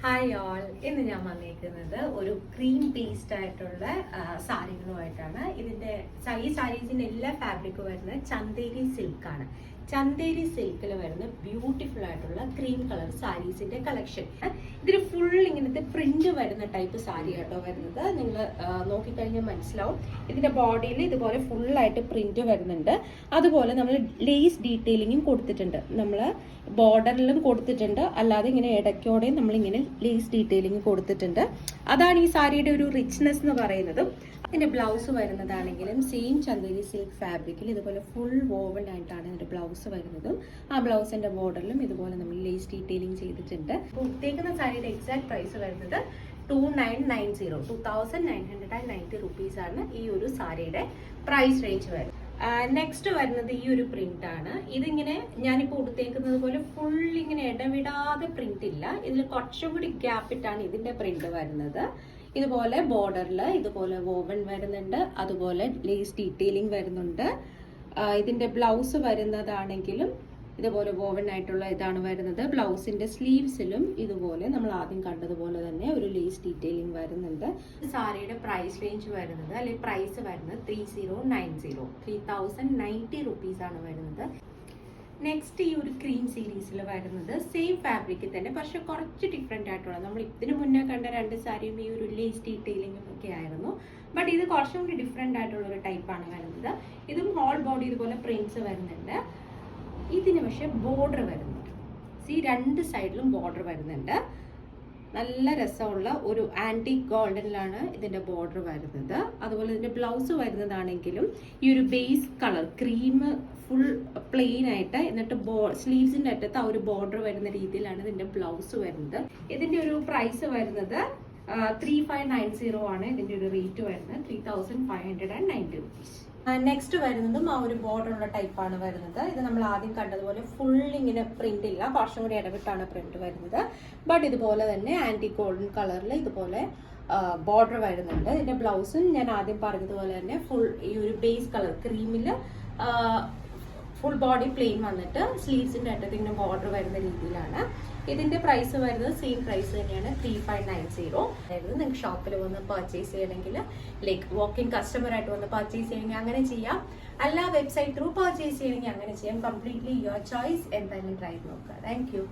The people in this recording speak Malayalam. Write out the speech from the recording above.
ഹായ് ഓൾ, ഇന്ന് ഞാൻ വന്നിരിക്കുന്നത് ഒരു ക്രീം പേസ്റ്റ് ആയിട്ടുള്ള സാരികളുമായിട്ടാണ്. ഈ സാരീസിന്റെ എല്ലാ ഫാബ്രിക്കും വരുന്നത് ചന്തേരി സിൽക്കാണ്. ചന്തേരി സിൽക്കിൽ വരുന്ന ബ്യൂട്ടിഫുൾ ആയിട്ടുള്ള ക്രീം കളർ സാരീസിന്റെ കളക്ഷൻ. ഇതിൽ ഫുൾ ഇങ്ങനത്തെ പ്രിന്റ് വരുന്ന ടൈപ്പ് സാരി കേട്ടോ വരുന്നത്. നിങ്ങൾ നോക്കിക്കഴിഞ്ഞാൽ മനസ്സിലാവും. ഇതിന്റെ ബോഡിയിൽ ഇതുപോലെ ഫുള്ളായിട്ട് പ്രിന്റ് വരുന്നുണ്ട്. അതുപോലെ നമ്മൾ ലേസ് ഡീറ്റെയിലിങ്ങും കൊടുത്തിട്ടുണ്ട്. നമ്മൾ ബോർഡറിലും കൊടുത്തിട്ടുണ്ട്, അല്ലാതെ ഇങ്ങനെ ഇടയ്ക്കോടെ നമ്മളിങ്ങനെ ലേസ് ഡീറ്റെയിലിംഗ് കൊടുത്തിട്ടുണ്ട്. അതാണ് ഈ സാരിയുടെ ഒരു റിച്ച്നെസ് എന്ന് പറയുന്നത്. ഇതിന്റെ ബ്ലൗസ് വരുന്നതാണെങ്കിലും സെയിം ചന്തേരി സിൽക്ക് ഫാബ്രിക്കിൽ ഇതുപോലെ ഫുൾ വോവൻ ആയിട്ടാണ് ഇതിന്റെ ബ്ലൗസ് വരുന്നതും. ആ ബ്ലൗസിന്റെ ബോർഡറിലും ഇതുപോലെ നമ്മൾ ലേസ് ഡീറ്റെയിലിംഗ് ചെയ്തിട്ടുണ്ട്. കൊടുത്തേക്കുന്ന സാരിയുടെ എക്സാക്ട് പ്രൈസ് വരുന്നത് 2990 rupees ആണ് ഈ ഒരു സാരിയുടെ പ്രൈസ് റേഞ്ച് വരുന്നത്. നെക്സ്റ്റ് വരുന്നത് ഈ ഒരു പ്രിന്റ് ആണ്. ഇതിങ്ങനെ ഞാനിപ്പോൾ കൊടുത്തേക്കുന്നത് പോലെ ഫുൾ ഇങ്ങനെ ഇടവിടാതെ പ്രിന്റ് ഇല്ല. ഇതിൽ കുറച്ചും കൂടി ഗ്യാപ്പ് ഇട്ടാണ് ഇതിന്റെ പ്രിന്റ് വരുന്നത്. ഇതുപോലെ ബോർഡറിൽ ഇതുപോലെ വോവൻ വരുന്നുണ്ട്, അതുപോലെ ലേസ് ഡീറ്റെയിലിംഗ് വരുന്നുണ്ട്. ഇതിന്റെ ബ്ലൗസ് വരുന്നതാണെങ്കിലും ഇതുപോലെ വോവൻ ആയിട്ടുള്ള ഇതാണ് വരുന്നത്. ബ്ലൗസിന്റെ സ്ലീവ്സിലും ഇതുപോലെ നമ്മൾ ആദ്യം കണ്ടതുപോലെ തന്നെ ഒരു ലേസ് ഡീറ്റെയിലിംഗ് വരുന്നുണ്ട്. സാരിയുടെ പ്രൈസ് റേഞ്ച് വരുന്നത് അല്ലെങ്കിൽ പ്രൈസ് വരുന്നത് 3090 rupees ആണ് വരുന്നത്. നെക്സ്റ്റ് ഈ ഒരു ക്രീം സീരീസിൽ വരുന്നത് സെയിം ഫാബ്രിക്കിൽ തന്നെ, പക്ഷെ കുറച്ച് ഡിഫറെന്റ് ആയിട്ടുള്ള, നമ്മൾ ഇതിനു മുന്നേ കണ്ട രണ്ട് സാരിയും ഈ ഒരു ലേസ് ഡീറ്റെയിലിംഗും ഒക്കെ ആയിരുന്നു. ബട്ട് ഇത് കുറച്ചും കൂടി ഡിഫറെന്റ് ആയിട്ടുള്ള ഒരു ടൈപ്പാണ് വരുന്നത്. ഇതും ഹോൾ ബോഡി ഇതുപോലെ പ്രിന്റ്സ് വരുന്നുണ്ട്. ഇതിന് പക്ഷെ ബോർഡർ വരുന്നുണ്ട്. രണ്ട് സൈഡിലും ബോർഡർ വരുന്നുണ്ട്. നല്ല രസമുള്ള ഒരു ആന്റിക് ഗോൾഡനിലാണ് ഇതിന്റെ ബോർഡർ വരുന്നത്. അതുപോലെ ഇതിന്റെ ബ്ലൗസ് വരുന്നതാണെങ്കിലും ഈ ഒരു base colour cream full plain ആയിട്ട്, എന്നിട്ട് സ്ലീവ്സിന്റെ അറ്റത്ത് ആ ഒരു ബോർഡർ വരുന്ന രീതിയിലാണ് ഇതിന്റെ ബ്ലൗസ് വരുന്നത്. ഇതിന്റെ ഒരു പ്രൈസ് വരുന്നത് 3590 ആണ്. ഇതിന്റെ ഒരു റേറ്റ് വരുന്നത് 3590 rupees. നെക്സ്റ്റ് വരുന്നതും ആ ഒരു ബോർഡർ ഉള്ള ടൈപ്പാണ് വരുന്നത്. ഇത് നമ്മൾ ആദ്യം കണ്ടതുപോലെ ഫുൾ ഇങ്ങനെ പ്രിന്റ് ഇല്ല, കുറച്ചും കൂടി ഇടവിട്ടാണ് പ്രിന്റ് വരുന്നത്. ബട്ട് ഇതുപോലെ തന്നെ ആന്റി ഗോൾഡൻ കളറിൽ ഇതുപോലെ ബോർഡർ വരുന്നുണ്ട്. ഇതിന്റെ ബ്ലൗസും ഞാൻ ആദ്യം പറഞ്ഞതുപോലെ തന്നെ ഫുൾ ഈ ഒരു ബേസ് കളർ ക്രീമിൽ ഫുൾ ബോഡി പ്ലെയിൻ വന്നിട്ട് സ്ലീവ്സിന്റെ അറ്റത്ത് ഇങ്ങനെ ബോർഡർ വരുന്ന രീതിയിലാണ്. ഇതിന്റെ പ്രൈസ് വരുന്നത് സെയിം പ്രൈസ് തന്നെയാണ് 3590. അതായത് നിങ്ങൾക്ക് ഷോപ്പിൽ വന്ന് പർച്ചേസ് ചെയ്യണമെങ്കിൽ, ലൈക്ക് വാക്ക് ഇൻ കസ്റ്റമർ ആയിട്ട് വന്ന് പർച്ചേസ് ചെയ്യണമെങ്കിൽ അങ്ങനെ ചെയ്യാം, അല്ല വെബ്സൈറ്റ് ത്രൂ പർച്ചേസ് ചെയ്യണമെങ്കിൽ അങ്ങനെ ചെയ്യാം. Completely your choice. എന്തായാലും ട്രൈ നോക്കുക. Thank you.